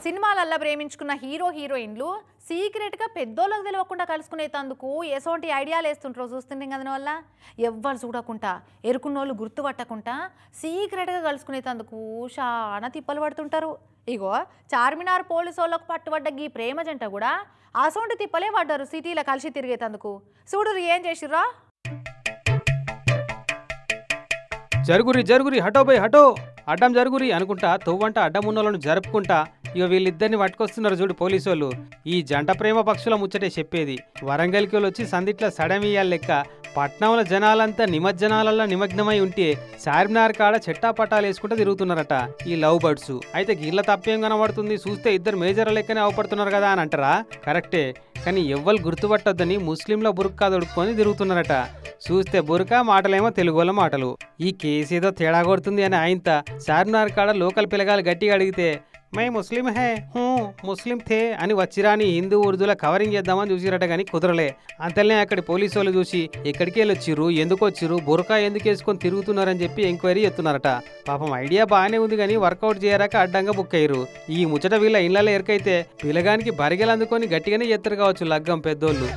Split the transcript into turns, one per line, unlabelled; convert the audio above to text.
సినిమాలల్లో ప్రేమించుకున్న హీరో హీరోయిన్లు సీక్రెట్గా పెద్దోళ్ళకి తెలియకుండా కలుసుకునేందుకు ఎసోంటి ఐడియాలు వేస్తుంటారో చూస్తుంటే కదా వల్ల ఎవ్వరు చూడకుండా ఎరుకున్నోళ్ళు గుర్తుపట్టకుండా సీక్రెట్గా కలుసుకునేందుకు చాలా తిప్పలు పడుతుంటారు. ఇగో చార్మినార్ పోలీసు వాళ్ళకు పట్టుబడ్డ ఈ ప్రేమ జంట కూడా అసోంటి తిప్పలే పడ్డారు సిటీలో కలిసి తిరిగేందుకు. చూడు ఏం చేసిర్రా.
జరుగురి జరుగురి హటో బై హటో అడ్డం జరుగురి అనుకుంటా తొవ్వంట అడ్డమున్నోళ్ళను జరుపుకుంటా ఇక వీళ్ళిద్దరిని పట్టుకొస్తున్నారు చూడు పోలీసు వాళ్ళు. ఈ జంట ప్రేమ పక్షుల ముచ్చటే చెప్పేది. వరంగల్కి వచ్చి సందిట్ల సడమియాల లెక్క పట్నంలో జనాలంతా నిమజ్జనాలలో నిమగ్నమై ఉంటే చార్మినార్ కాడ చెట్టాపట్టాలు వేసుకుంటూ తిరుగుతున్నారట ఈ లవ్ బర్డ్స్. అయితే గీళ్ళ తప్పేం కనబడుతుంది, చూస్తే ఇద్దరు మేజర్ లెక్కనే అవపడుతున్నారు కదా అని అంటారా? కరెక్టే, కానీ ఎవ్వరు గుర్తుపట్టొద్దని ముస్లింల బుర్కా దొడుక్కొని తిరుగుతున్నారట. చూస్తే బురకా మాటలేమో తెలుగుల మాటలు. ఈ కేసు ఏదో తేడా కొడుతుంది అని ఆయనత చార్మినార్ కాడ లోకల్ పిల్లగాలు గట్టిగా అడిగితే మై ముస్లిం హే ముస్లిం థే అని వచ్చిరాని హిందూ ఉర్దూలో కవరింగ్ చేద్దామని చూసిరట, కానీ కుదరలే. అంతలనే అక్కడి పోలీసు వాళ్ళు చూసి ఎక్కడికి వెళ్ళొచ్చిర్రు, ఎందుకు వచ్చిర్రు, బురకా ఎందుకు వేసుకొని తిరుగుతున్నారని చెప్పి ఎంక్వైరీ చేస్తున్నారట. పాపం ఐడియా బాగానే ఉంది కానీ వర్కౌట్ చేయరాక అడ్డంగా బుక్ అయ్యారు. ఈ ముచ్చట వీళ్ళ ఇళ్లలో ఎరకైతే పిల్లగానికి బరిగెలు అందుకొని గట్టిగానే చేస్తారు కావచ్చు లగ్గం పెద్దోళ్ళు.